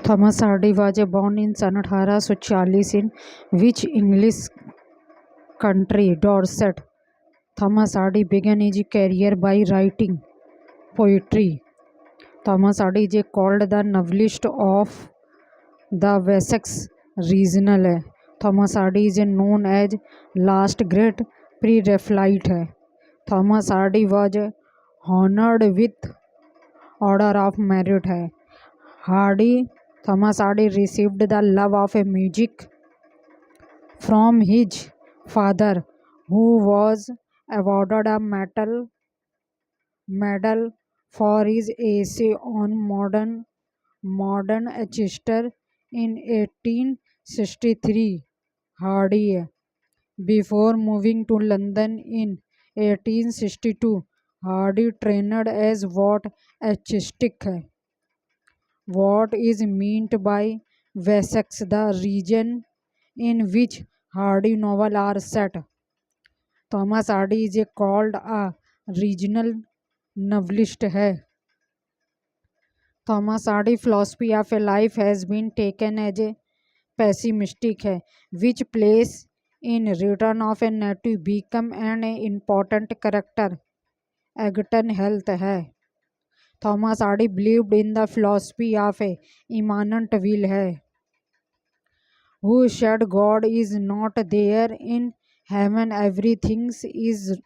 Thomas Hardy was born in sun 1840 in which English country, Dorset. Thomas Hardy began his career by writing poetry. Thomas Hardy is called the novelist of the Wessex regional है. Thomas Hardy is known as last great pre-Raphaelite है. Thomas Hardy was honored with Order of Merit है. Thomas Hardy received the love of music from his father, who was awarded a medal for his essay on modern Chester in 1863. Hardy, before moving to London in 1862, Hardy trained as what artistic है. What is meant by Wessex, the region in which Hardy novels are set. Thomas Hardy is called a regional novelist है. Thomas Hardy philosophy of life has been taken as a pessimistic है, which plays in return of a native become an important character. Egerton Health है. Thomas Hardy believed in the philosophy of a immanent will है, who said God is not there in heaven, everything is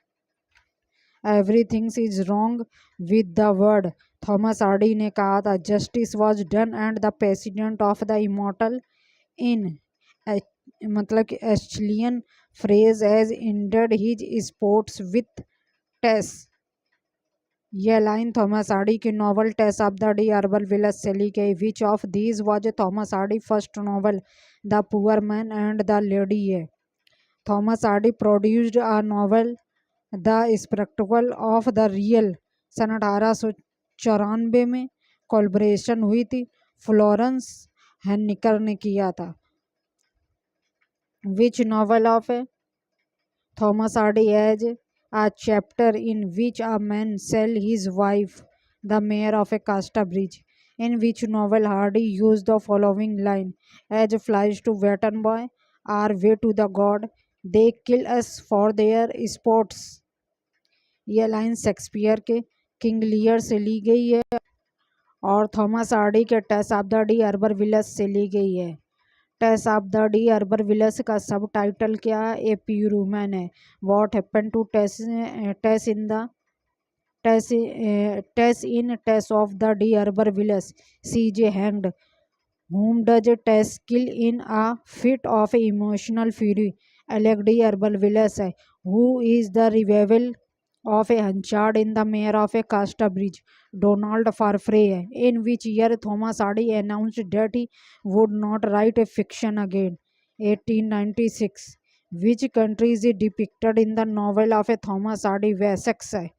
wrong with the world. Thomas Hardy ने कहा था justice was done and the president of the immortal in मतलब कि Aeschylean phrase had ended his sports with Tess. यह line Thomas Hardy की novel Tess of the d'Urbervilles से ली गई. Which of these was Thomas Hardy first novel. The poor man and the lady है. Thomas Hardy produced a novel the spectacle of the real सन 1894 में. Collaboration हुई थी Florence हेनिकर ने किया था. Which novel of Thomas Hardy as a chapter in which a man sell his wife, the mayor of a Casterbridge, in which novel Hardy used the following line: as flies to Wetton boy are way to the god, they kill us for their sports. यह line Shakespeare के King Lear से ली गई है और Thomas Hardy के Tess of the d'Urbervilles से ली गई है. Tess of the d'Urbervilles का सब टाइटल क्या है? ए प्यूर वुमन है. What happen to Tess in Tess of the d'Urbervilles. She's hanged. whom does Tess kill इन a fit of emotional fury. Alec D harbour villous है. who is the revival of a Hunchard in the mayor of a Casterbridge. Donald Farfrae है. In which year Thomas Hardy announced that he would not write a fiction again. 1896. Which country is depicted in the novel of a Thomas Hardy? Wessex है.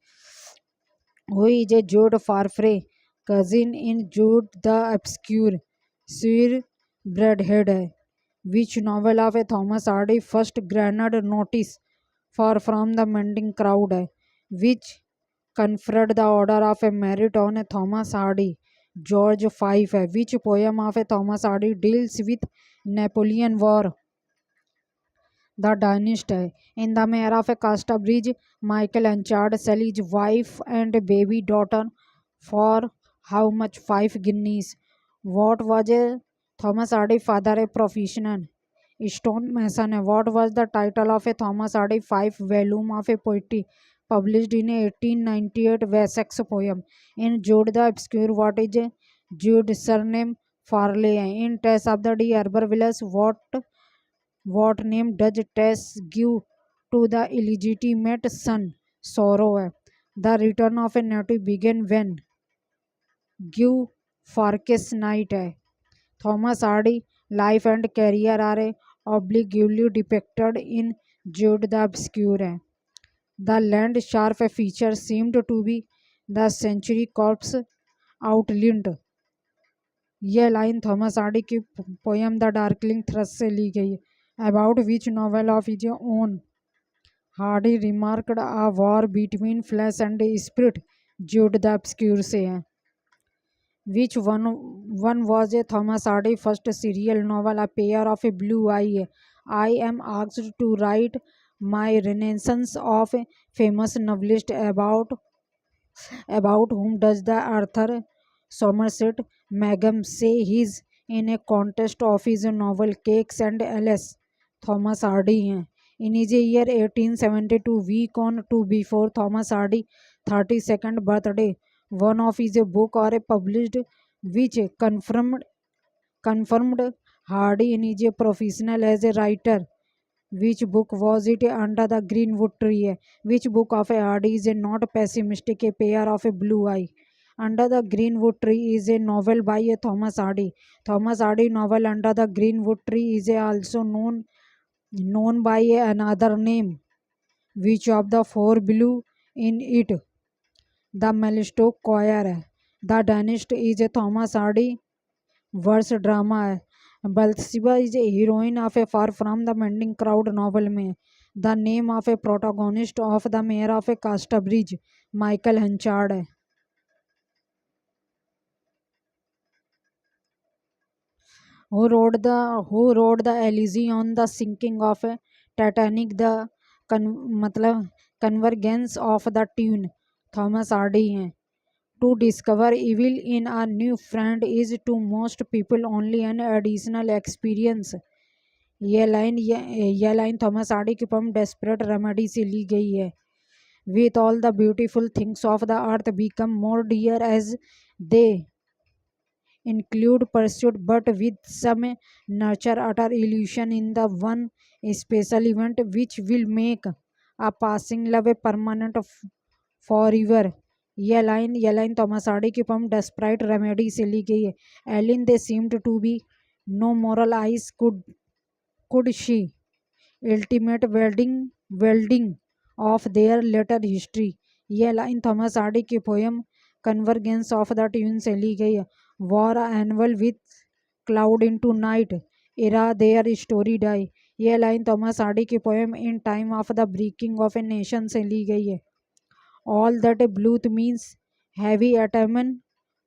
Who is a Jude Farfrae, cousin in Jude the Obscure. Sir Bradhead है. Which novel of a Thomas Hardy first granted notice for from the mending crowd है. Which conferred the order of a merit on a Thomas Hardy. George V है. Which poem of a Thomas Hardy deals with Napoleon War. The Dynast है. In the mayor of a Casterbridge, Michael Hunchard sell his wife and baby daughter for how much? 5 guineas. What was a Thomas Hardy father a profession? Stone mason है. What was the title of a Thomas Hardy 5 volume of a poetry published in 1898? Wessex poem. In Jude the Obscure, what is Jude surname? Farley है. In Tess of the D Arbor Villas, what name does Tess give to the illegitimate son? Sorrow है. The return of a native began when? Give Farkas night है. Thomas Hardy life and career are obliquely depicted in Jude the Obscure है. The land sharp feature seemed to be the century corpse outlined. यह line Thomas Hardy की poem the darkling thrush से ली गई. About which novel of his own Hardy remarked a war between flesh and spirit. Jude the obscure से है. Which one One was a Thomas Hardy first serial novel, A Pair of a Blue Eye. I am asked to write my renaissance of a famous novelist about whom does the Arthur Somerset Maugham say he's in a contest of his novel Cakes and Alice. Thomas Hardy हैं. In his year 1872, week on to before Thomas Hardy 32nd birthday, one of his book or published which confirmed Hardy in his professional as a writer. Which book was it? Under the Greenwood Tree. Which book of a Hardy is a not pessimistic, a pair of a blue eye? Under the Greenwood Tree is a novel by a Thomas Hardy. Thomas Hardy novel Under the Greenwood Tree is also known by another name. Which of the four blue in it? The Mellstock Choir. The Dentist is a Thomas Hardy verse drama है. Bathsheba is a heroine of a far from the madding crowd novel में. The name of a protagonist of the mayor of a Casterbridge Michael Henchard है. who wrote the elegy on the sinking of a Titanic, the मतलब convergence of the tune? Thomas Hardy हैं. To discover evil in a new friend is to most people only an additional experience. यह line Thomas Hardy की poem desperate remedy से ली गई है. With all the beautiful things of the earth become more dear as they include pursuit, but with some nurture utter illusion in the one special event which will make a passing love a permanent forever. यह line Thomas Hardy की poem desperate remedy से ली गई है. Alien they seemed to be no mortal eyes could she ultimate welding of their later history. यह line Thomas Hardy की poem convergence of the twain से ली गई है. War annual with cloud into night ere their story die. यह line Thomas Hardy की poem in time of the breaking of a nation से ली गई है. All that Bluth means heavy attainment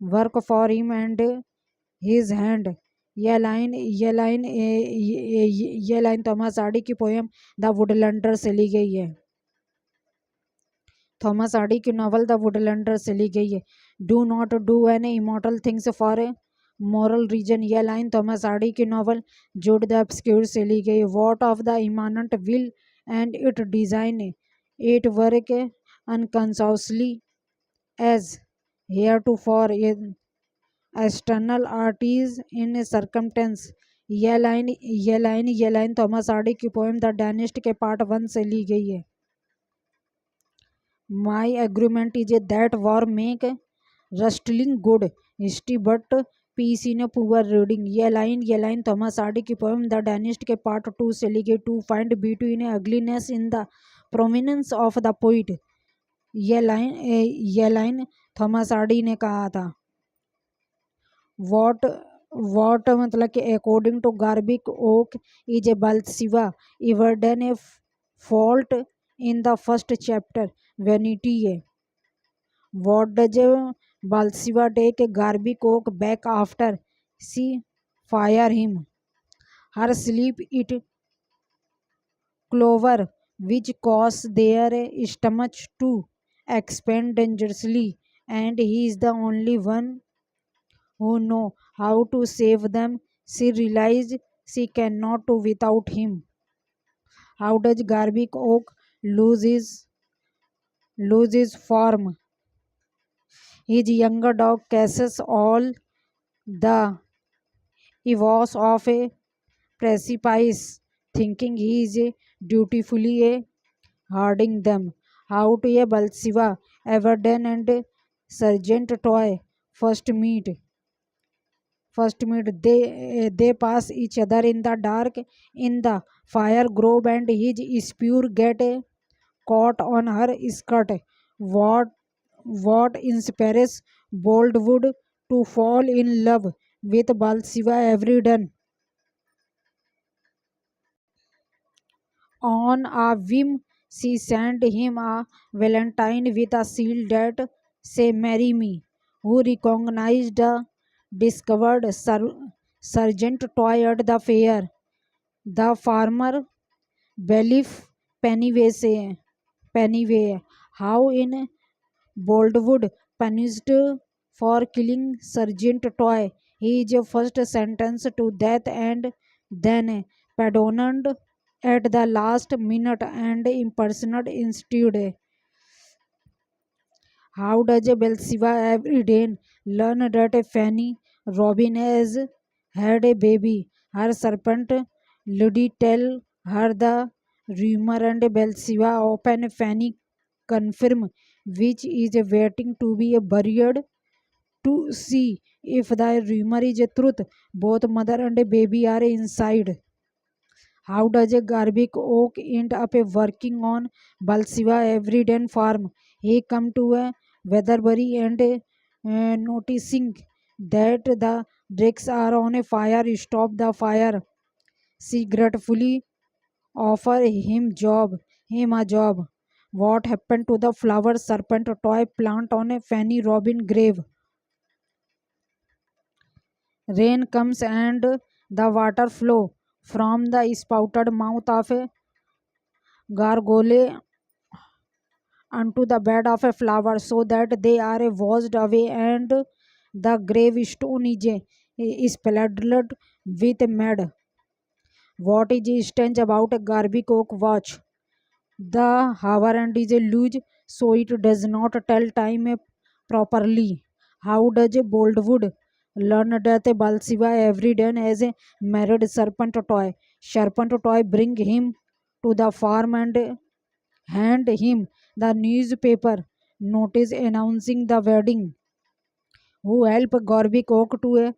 work for him and his hand. यह line Thomas Hardy की poem the Woodlander से ली गई है. थॉमस हार्डी की नॉवल द वुडलैंडर से ली गई है. Do not do any immortal things for a moral reason. यह लाइन थॉमस हार्डी की नॉवल जुड द ऑब्स्क्यूर से ली गई. What of the immanent will and it design it work unconsciously as heretofore external artists in circumstance. यह line Thomas Hardy की poem the Dynasts के part 1 से ली गई है. My agreement is that war make rustling good history but peace in poor reading. यह line Thomas Hardy की poem the Dynasts के पार्ट 2 से ली गई. To find beauty in ugliness in the prominence of the poet. यह line Thomas Hardy ने कहा था. वॉट मतलब कि according to Gabriel Oak is a Bathsheba Everdene a fault in the first chapter vanity है. What does Bathsheba take Gabriel Oak back after she fire him. Her sleep it clover which cause their stomach to expand dangerously, and he is the only one who know how to save them. She realizes she cannot do without him. How does Garbic Oak lose his form? His younger dog caches all the evils of a precipice, thinking he is dutifully herding them. How to a Balsiva, Everden and Sergeant Toy first meet. They pass each other in the dark in the fire grove, and his spear get caught on her skirt. What inspires Boldwood to fall in love with Balsiva Everden? On a whim, she sent him a valentine with a seal that say "Marry me." Who recognized the discovered Sergeant Toy at the fair. The farmer belief Pennyway, how in Boldwood punished for killing Sergeant Toy. He is first sentenced to death and then pardoned at the last minute and imprisoned instead. How does Belsiva every day learn that Fanny Robin has had a baby? Her serpent Ludi tell her the rumor and Belsiva open Fanny confirm which is waiting to be buried to see if the rumor is a truth. Both mother and baby are inside. How does a Garbik Oak end up working on Balsiva Everyden farm? He come to a Weatherbury and noticing that the bricks are on a fire. Stop the fire. She gratefully offer him a job. What happened to the flower serpent toy plant on a Fanny Robin grave? Rain comes and the water flow from the spouted mouth of a gargoyle onto the bed of a flower so that they are washed away and the gravestone is flooded with mud. What is strange about a Garby Coke watch? The hour and is a loose so it does not tell time properly. How does a Boldwood learn that a Balsiva every day as a married serpent toy? Serpent toy bring him to the farm and hand him the newspaper notice announcing the wedding. Who help Gorby Coke to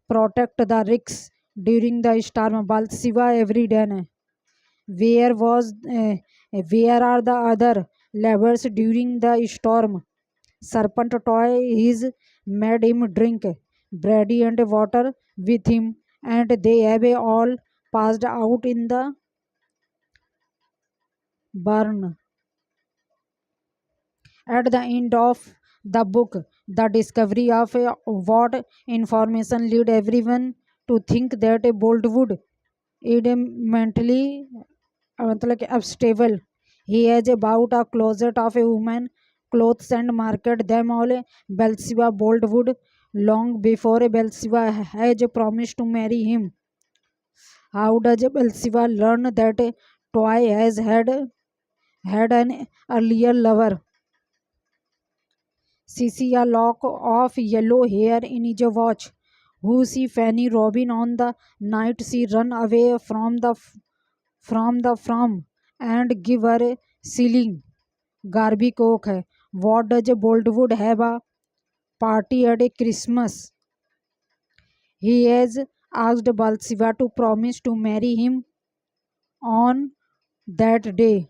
protect the ricks during the storm? Balsiva every day. Where was where are the other lovers during the storm? Serpent toy is made him drink brandy and water with him, and they have all passed out in the burn. At the end of the book, the discovery of what information lead everyone to think that a Boltwood is mentally मतलब कि unstable. He has about a closet of a woman clothes and market them all. Belsiva Boltwood long before Belsiva has promised to marry him. How does Belsiva learn that a toy has had an earlier lover? She see a lock of yellow hair in his watch. Who see Fanny Robin on the night she run away from and give her a ceiling. Garby Coke है. What does a Boldwood have a party at a Christmas? He has asked Balsiva to promise to marry him on that day.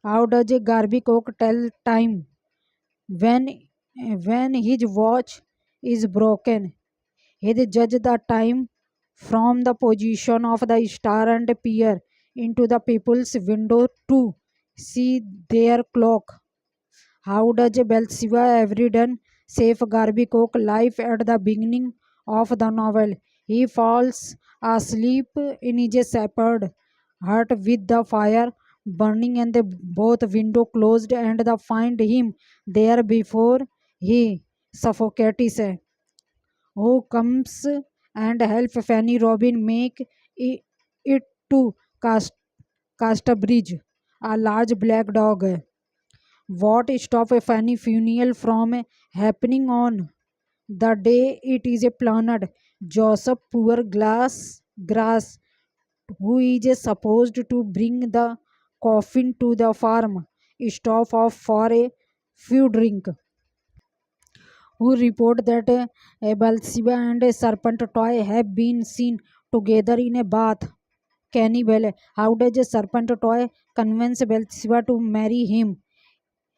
How does a Garby Coke tell time? When his watch is broken, he judge the time from the position of the star and peer into the people's window to see their clock. How does Belsiva every done save Garby Coke life at the beginning of the novel? He falls asleep in his shepherd hut with the fire burning and the both window closed and the find him there before he suffocates. Who comes and help Fanny Robin make it to cast, cast a bridge. A large black dog. What stop a Fanny funeral from happening on the day it is a planned? Joseph poor grass who is supposed to bring the coffin to the farm stop off for a few drink. Who report that a Balsiba and a serpent toy have been seen together in a bath. Cannibal, how does a serpent toy convince Balsiba to marry him?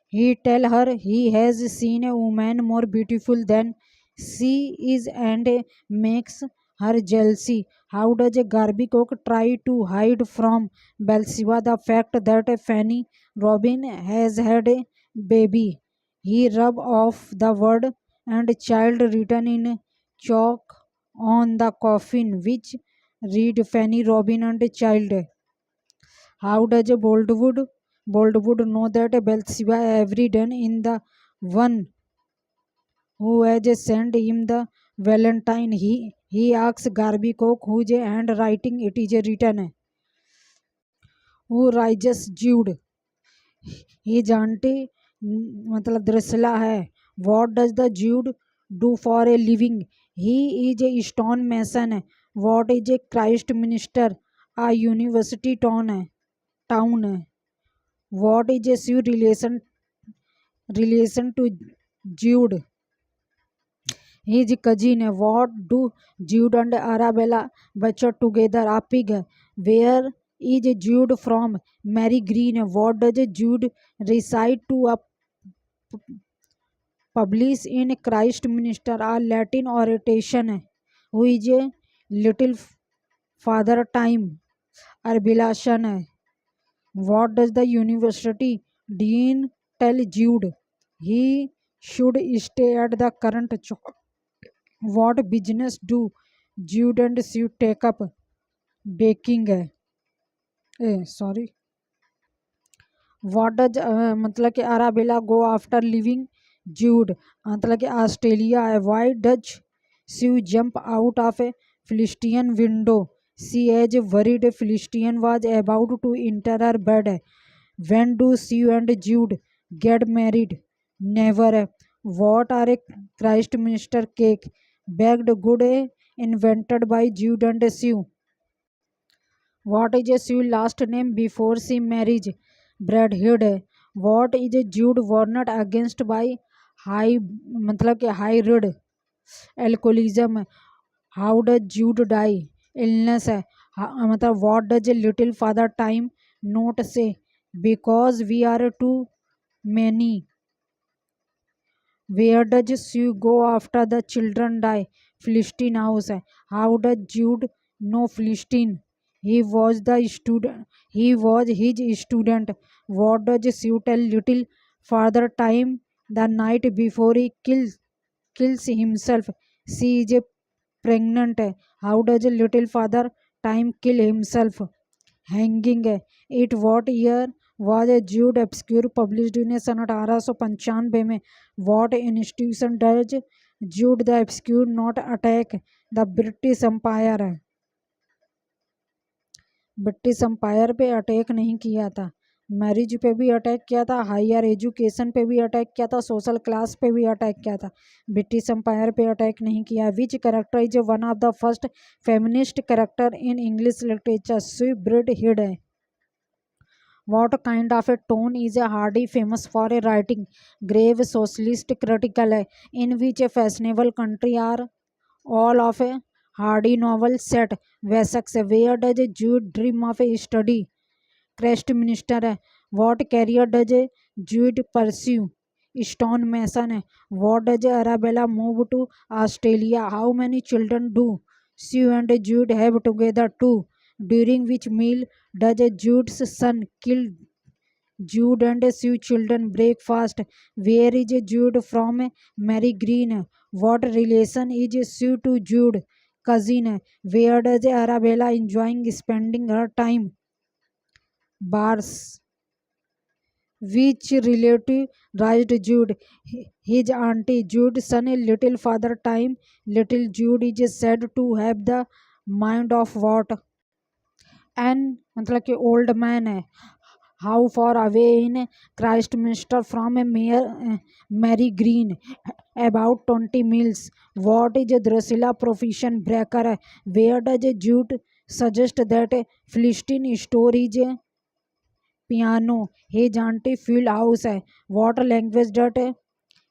He tell her he has seen a woman more beautiful than she is and makes her jealousy. How does a Garby Cook try to hide from Balsiba the fact that a Fanny Robin has had a baby? He rub off the word and child written in chalk on the coffin, which read Fanny, Robin, and child. How does Boldwood know that Bathsheba every done in the one who has sent him the Valentine? He asks Garby Cook whose handwriting it is written. Who rises Jude? He जानती मतलब द्रसला है. What does the Jude do for a living? He is a stone mason. What is a Christ minister? A university town. What is a Sue relation to Jude? His cousin. What do Jude and Arabella butcher together? A pig. Where is Jude from? Mary Green. What does Jude recite to a publish in Christ Minister? A Latin oration. Who is a little father time? Arbilashan. What does the university dean tell Jude? He should stay at the current job. What business do Jude and Sue take up? Baking. Sorry. What does मतलब कि अराबेला go after leaving Jude? मतलब कि Australia है. Why does Sue jump out of a Philistine window? She is worried a Philistine was about to enter her bed. When do Sue and Jude get married? Never. What are a Christ minister cake? Baked good invented by Jude and Sue. What is a Sue's last name before she marries Brad Hill? What is a Jude warned against by high मतलब कि high read alcoholism? How does Jude die? Illness है. मतलब what does a little father time not say? Because we are too many. Where does Sue go after the children die? Philistine house. How does Jude know Philistine? He was the student. He was his student. What does Sue tell little father time the night before he kills himself? She is pregnant. How does little father time kill himself? Hanging. It what year was a Jude Obscure published in सन 1895 में? What institution does Jude the Obscure not attack? The British Empire. British empire पे attack नहीं किया था. Marriage पे भी attack किया था, higher education पे भी अटैक किया था, सोशल क्लास पे भी अटैक किया था. ब्रिटिश एम्पायर पे अटैक नहीं किया. Which character is one of the first feminist character in English literature? Sue Bridehead है. What kind of a tone is a Hardy famous for a writing? Grave socialist critical है. In which a fashionable country are all of a Hardy novel set? Wessex. Where does a Jude dream of a study? Crest minister है. What career does a Jude pursue? Stone mason है. What does Arabella move to Australia? How many children do Sue and Jude have together? Two. During which meal does Jude's son kill Jude and Sue children? Breakfast. Where is Jude from? Mary Green. What relation is Sue to Jude? Cousin. Where does Arabella enjoying spending her time? Bars. Which relative raised Jude? His auntie. Jude's son, little father time. Little Jude is said to have the mind of what? And मतलब कि old man है. How far away in Christminster from a Mary Green? About 20 miles. What is a Drusilla profession? Breaker है. Where does Jude suggest that a Philistine store is a piano? He जानते field house है. What language does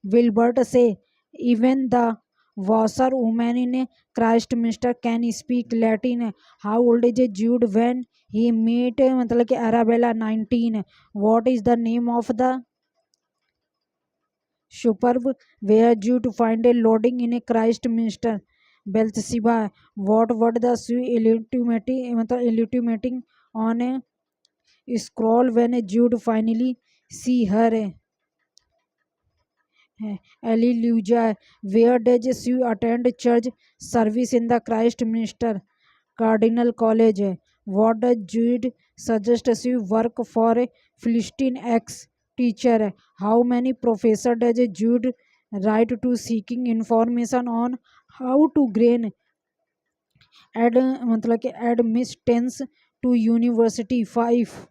Wilbert say? Even the washerwoman in Christminster can speak Latin. How old is Jude when he met मतलब कि Arabella? 19. What is the name of the superb where Jude find a loading in a Christminster? Bathsheba. What would the Sue illuminating on a scroll when Jude finally see her? Alleluia. Where does she attend church service in the Christminster Cardinal College? What does Jude suggest she work for a Philistine ex teacher? How many professor does Jude write to seeking information on how to gain मतलब कि admittance to university? 5.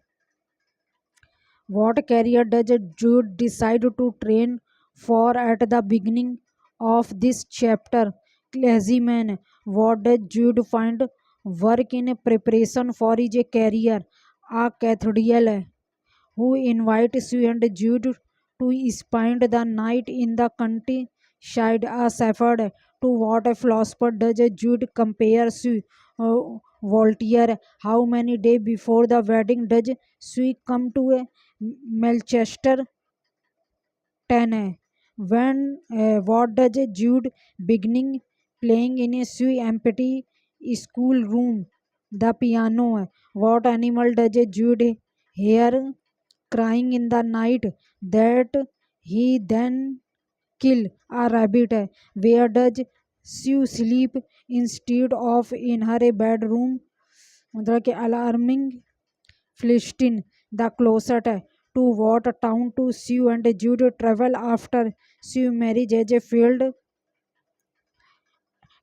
What career does Jude decide to train for at the beginning of this chapter? Clergyman. What does Jude find work in preparation for his career? A cathedral. Who invites you and Jude to spend the night in the countryside? A shepherd. To what philosopher does Jude compare you? Voltaire. How many days before the wedding does she come to a Melchester 10? When what does Jude beginning playing in a sweet empty school room? The piano. What animal does Jude hear crying in the night that he then kill? A rabbit. Where does she sleep instead of in her bedroom? मतलब कि alarming Philistine. The closet. To what town to Sue and Jude travel after Sue marriage as a field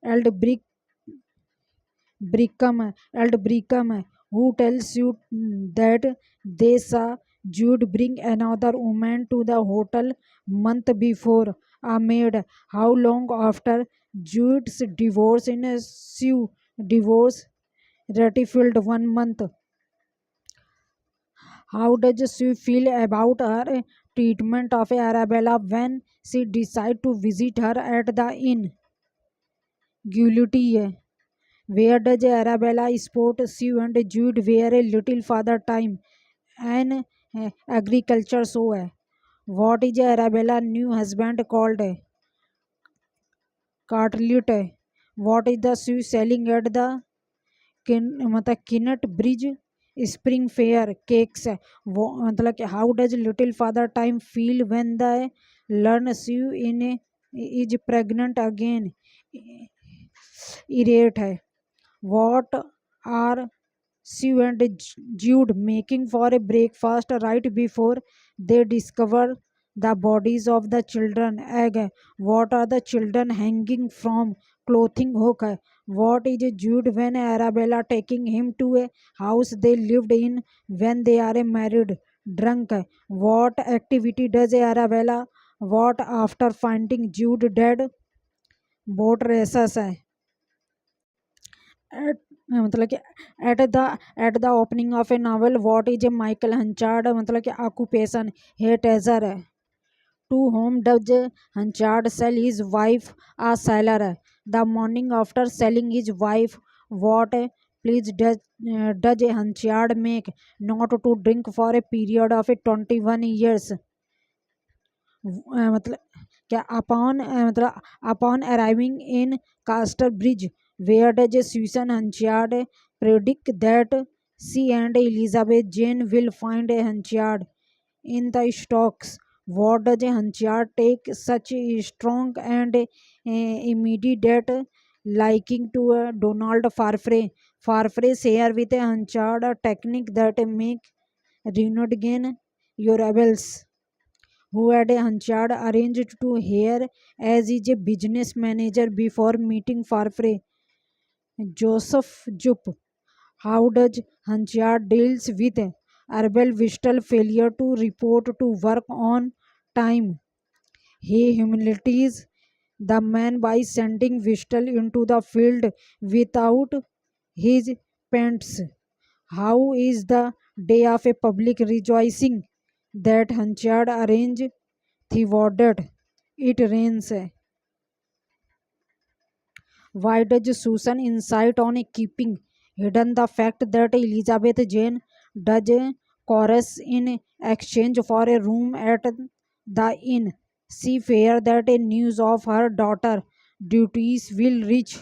Eld Brickham, who tells you that they saw Jude bring another woman to the hotel month before? A maid. How long after Jude's divorce in a Sue divorce ratified? 1 month. How does she feel about her treatment of Arabella when she decides to visit her at the inn? Guilty. Where does Arabella sport Sue and Jude wear a little father time? An agriculture show. What is Arabella new husband called? Cartlet. What is the Sue selling at the मतलब किनट bridge spring fair cakes? वो मतलब कि how does little father time feel when the learn you in is pregnant again? Irate है. What are Sue and Jude making for a breakfast right before they discover the bodies of the children? Egg. What are the children hanging from clothing hook? What is Jude when Arabella taking him to a house they lived in when they are married? Drunk. What activity does Arabella what after finding Jude dead? Boat races. At मतलब कि at the opening of a novel what is a Michael Henchard मतलब कि occupation? Hay trusser है. To whom does Henchard sell his wife? A sailor है. The morning after selling his wife what pledge does a Henchard make? Not to drink for a period of a 21 years. मतलब क्या upon arriving in Casterbridge where does Susan Hunchard predict that she and Elizabeth Jane will find a Hunchard in the stocks? What does a Hunchard take such a strong and immediate liking to Donald Farfrae? Farfrae share with a Hunchard a technique that make renewed gain your rebels. Who had a Hunchard arranged to hear as is a business manager before meeting Farfrae? Joseph Jupp. How does Hunchard deals with Arbel Wistel failure to report to work on time? He humiliates the man by sending Wistel into the field without his pants. How is the day of a public rejoicing that Hunchard arranged thwarted? It rains. Why does Susan insist on keeping hidden the fact that Elizabeth Jane does chorus in exchange for a room at the inn? She fears that a news of her daughter duties will reach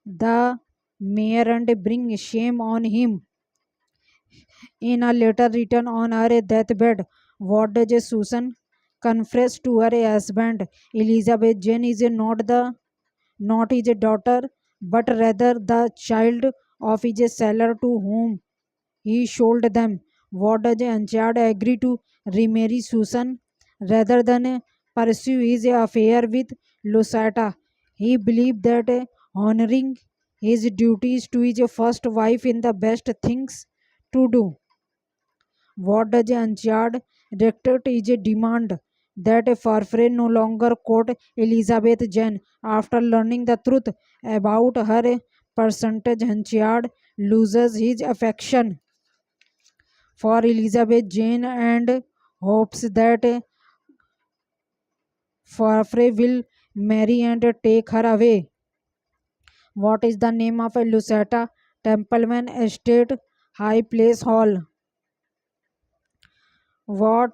the mayor and bring shame on him. In a letter written on her deathbed, what does Susan confessed to her husband. Elizabeth Jane is not his daughter, but rather the child of his seller to whom he sold them. What does Anchard agree to remarry Susan rather than pursue his affair with Lucetta? He believed that honoring his duties to his first wife in the best things to do. What does Anchard reiterate is a demand that Farfrae no longer court Elizabeth Jane. After learning the truth about her percentage, Anchard loses his affection for Elizabeth Jane and hopes that Farfrae will marry and take her away. What is the name of a Lucetta Templeman Estate High Place Hall? What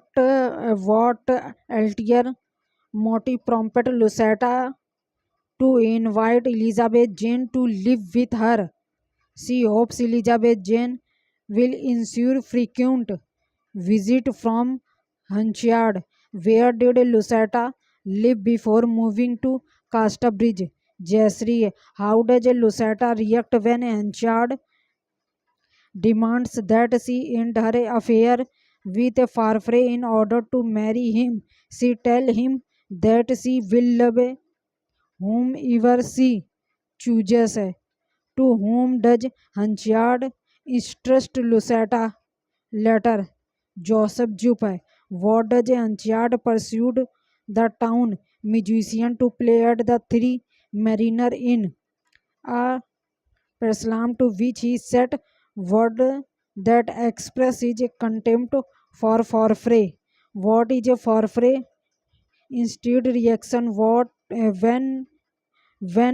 Altier Moti prompted Lucetta to invite Elizabeth Jane to live with her. She hopes Elizabeth Jane will ensure frequent visit from Hunchard. Where did Lucetta live before moving to Castabridge? Jessry, how does Lucetta react when Hunchard demands that she end her affair with Farfrae in order to marry him? She tells him that she will love whomever she chooses. To whom does Hunchard trust Lucetta? Letter Joseph Jupe. What does Hunchard pursued the town musician to play at the Three Mariner Inn, a psalm to which he set word that express his contempt for Farfrae. What is a Farfrae? Instead reaction what when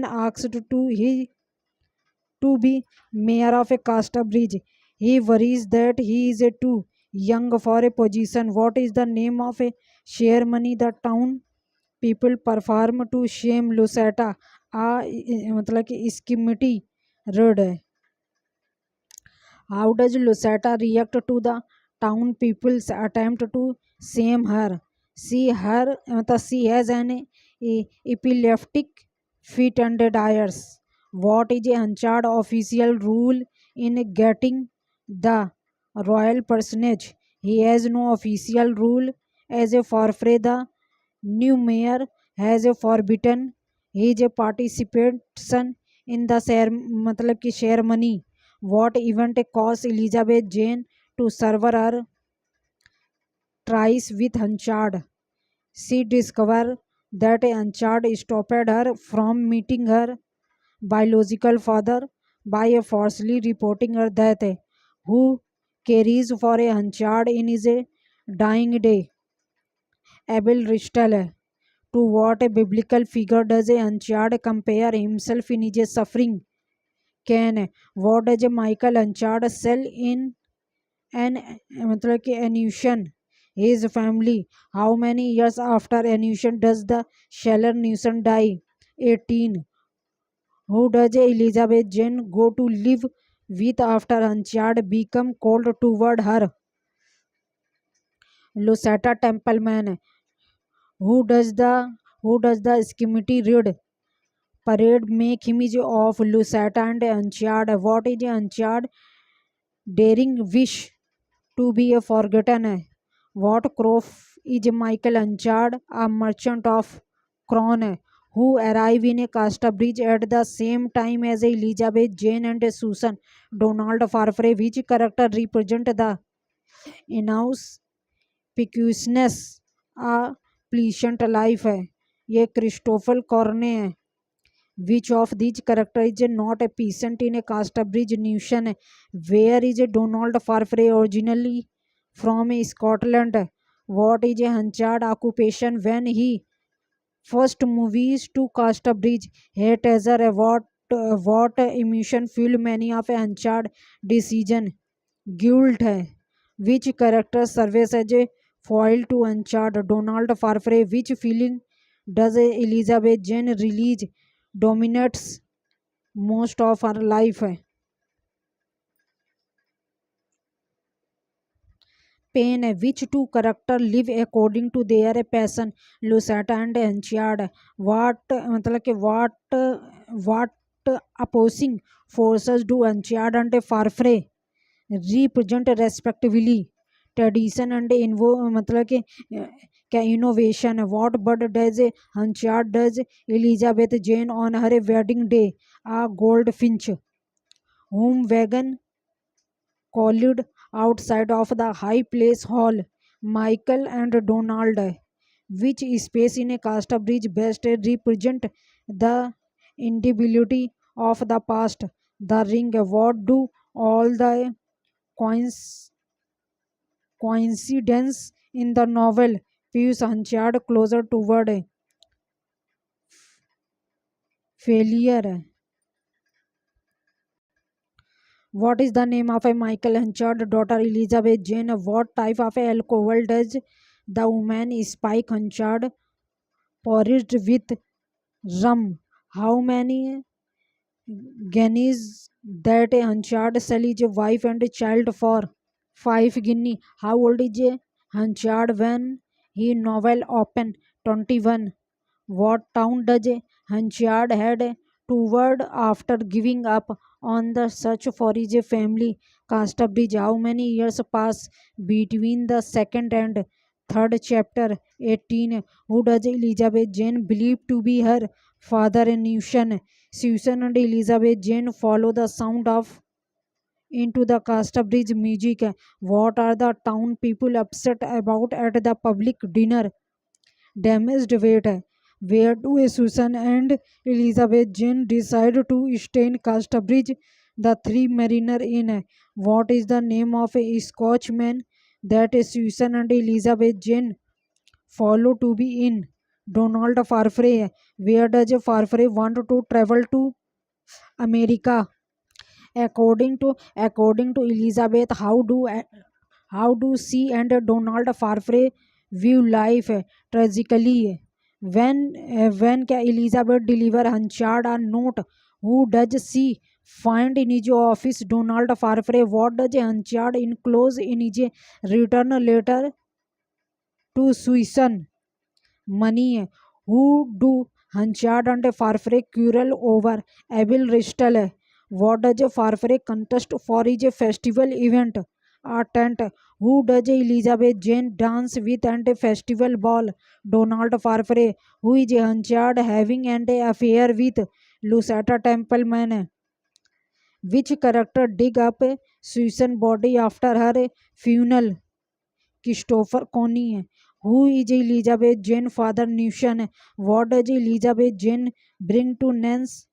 asked to be mayor of a Castabridge. He worries that he is too young for a position. What is the name of a ceremony the town people perform to shame Lucetta? मतलब कि स्कीमिटी road है. How does Lucetta react to the town people's attempt to shame her? She has an epileptic fit and dies. What is a Hunchard official rule in getting the royal personage? He has no official rule as a Farfrae. The new mayor has a forbidden his participation in the मतलब कि ceremony. What event caused Elizabeth Jane to sever her ties with Hunchard? She discovered that Hunchard stopped her from meeting her biological father by falsely reporting her death. Who carries for a Hunchard in his dying day? Abel Ristel. To what a biblical figure does a Hunchard compare himself in his suffering? Can what does a Michael Hunchard sell in an मतलब कि Annuncian his family? How many years after Annuncian does the Scheller Newson die? 18. Who does Elizabeth Jane go to live with after Hunchard become cold toward her? Lucetta Templeman. Who does the who does the Skimity read? Parade make image of Lucetta and Hunchard. What is Hunchard daring wish to be a forgotten? What Croft is Michael Hunchard, a merchant of Crown, who arrive in a Castabridge at the same time as Elizabeth Jane and Susan Donald Farfrae. Which character represent the announced picusness a pleasant life है? ये Christopher कॉर्ने है. Which of these characters is not a peasant in a Castabridge nation? Where is Donald Farfrae originally from Scotland? What is a Hunchard occupation when he first movies to Castabridge? Hey Taser, what emotion fuel many of a Hunchard decision? Guilt है. Which character serves as a foil to Hunchard? Donald Farfrae. Which feeling does Elizabeth Jane release dominates most of her life? pain, which two character live according to their passion, Lucetta and Henchard. What opposing forces do Henchard and Farfrey represent respectively? Tradition and मतलब कि क्या innovation? What bird does Henchard does Elizabeth Jane on her wedding day? A goldfinch. Whom wagon called outside of the high place hall? Michael and Donald. Which space in a cast bridge best represent the individuality of the past? The ring. What do all the coins coincidence in the novel Pius Hunchard closer toward failure? What is the name of a Michael Hunchard daughter Elizabeth Jane? What type of alcohol does the woman Spike Hunchard porridge with rum? How many guineas that a Hunchard sell his wife and child for? 5 guinea. How old is Hunchard when he novel open? 21. What town does Hunchard head toward after giving up on the search for his family? Casterbridge. How many years pass between the second and third chapter? 18. Who does Elizabeth Jane believe to be her father in Newton? Susan and Elizabeth Jane follow the sound of into the Casterbridge music. What are the town people upset about at the public dinner? Damaged weight. Where do Susan and Elizabeth Jane decide to stay in Casterbridge? The Three Mariner Inn. What is the name of a Scotchman that Susan and Elizabeth Jane follow to be in? Donald Farfrey. Where does Farfrey want to travel to? America. According to Elizabeth, how do she and Donald Farfrey view life? Tragically? When can Elizabeth deliver Hunchard a note? Who does she find in his office? Donald Farfrey. What does Hunchard enclose in his return letter to Susan? Money. Who do Hunchard and Farfrey quarrel over? Abel Ristel. What does Farfrey contest for his festival event? A tent. Who does Elizabeth Jane dance with and a festival ball? Donald Farfrey. Who is Hunchard having an affair with? Lucetta Templeman. Which character dig up Susan body after her funeral? Christopher Coney. Who is Elizabeth Jane father Newton? What does Elizabeth Jane bring to Nance?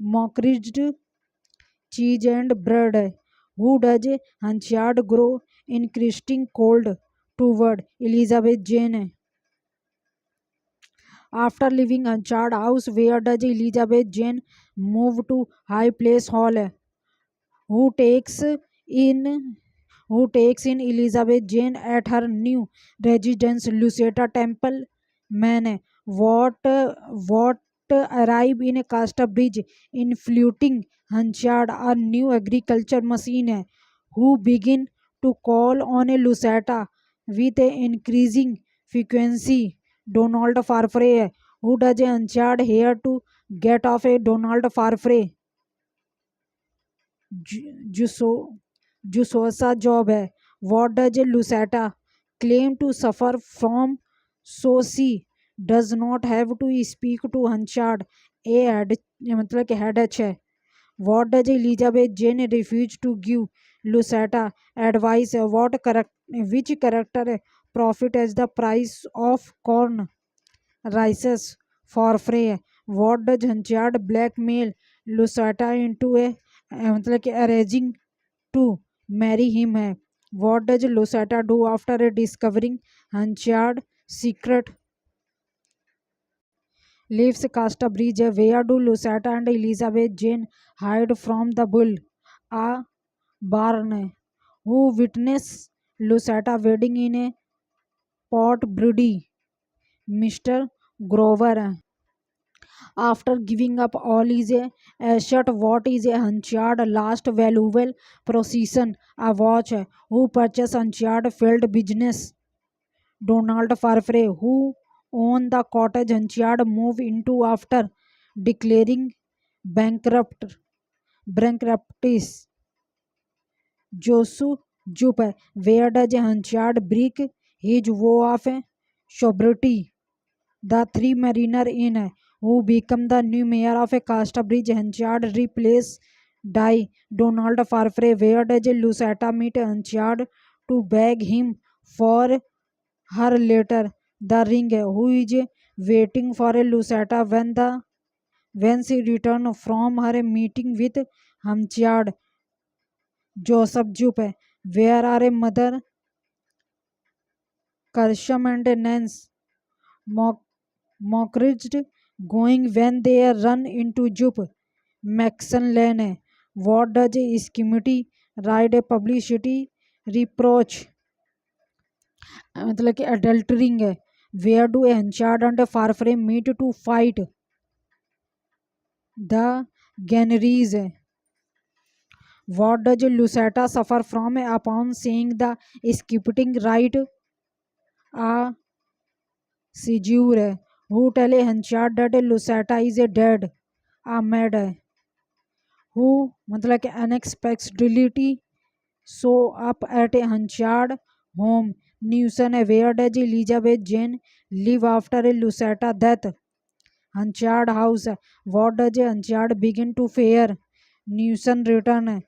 Mockridge cheese and bread. Who does Hunchard grow increasing cold toward? Elizabeth Jane. After leaving Hunchard house, where does Elizabeth Jane move to High Place Hall? Who takes in who takes in Elizabeth Jane at her new residence, Lucetta Temple Man? What arrive in a Casterbridge in fluting Hunchard, a new agriculture machine who begin to call on a Lucetta with a increasing frequency? Donald Farfrey. Who does a Hunchard here to get off a Donald Farfrey? जो जो सोसा job है. What does Lucetta claim to suffer from so she does not have to speak to Hunchard? A head मतलब कि head है. What does Elizabeth Jane refuse to give Lucetta advice? Which character profit as the price of corn rises for Frey? What does Hunchard blackmail Lucetta into मतलब कि arranging to marry him है? What does Lucetta do after discovering Hunchard secret? Leaves Casterbridge. Where do Lucetta and Elizabeth Jane hide from the bull? A barn. Who witness Lucetta wedding in a Port Brody? Mr. Grover. After giving up all his asset, what is a Hunchard last valuable possession? A watch. Who purchased Hunchard failed business? Donald Farfrae, who owned the cottage Hunchard moved into after declaring bankrupt bankruptcies. Josu Jupe, where does Hunchard break his vow of sobriety? The three mariner in who become the new mayor of a Castabridge Hunchard replace Die Donald Farfrae, where does Lucetta meet Hunchard to beg him for her letter? The ring, who is waiting for a Lucetta when she return from her meeting with Hunchard. Joseph Jupe, where are a mother Kersham and Nance mock, mockridged going when they run into Jupe Maxon Lane? What does a schemity ride a publicity reproach? मतलब कि adultering है. Where do a Hunchard and a Farfrae meet to fight the Ganneries? What does Lucetta suffer from upon seeing the skipping right a seizure? Who tell a Hunchard that Lucetta is a dead a mad है? Who मतलब कि unexpectedly show up at a Hunchard home? Newson, where does Elizabeth Jane live after a Lucetta death? Hunchard house. What does a Hunchard begin to fear? Newson return.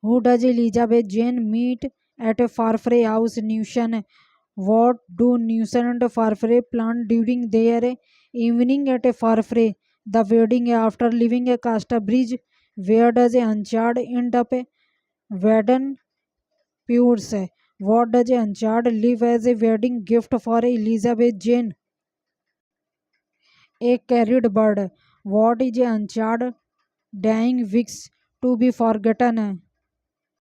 Who does Elizabeth Jane meet at a Farfrae house? Newson. What do Newson and Farfrae plan during their evening at a Farfrae? The wedding after leaving a Castabridge. Where does a Hunchard end up? A Wedding Pierce. What does a Hunchard leave as a wedding gift for Elizabeth Jane? A carried bird. What is a Hunchard dying wish to be forgotten?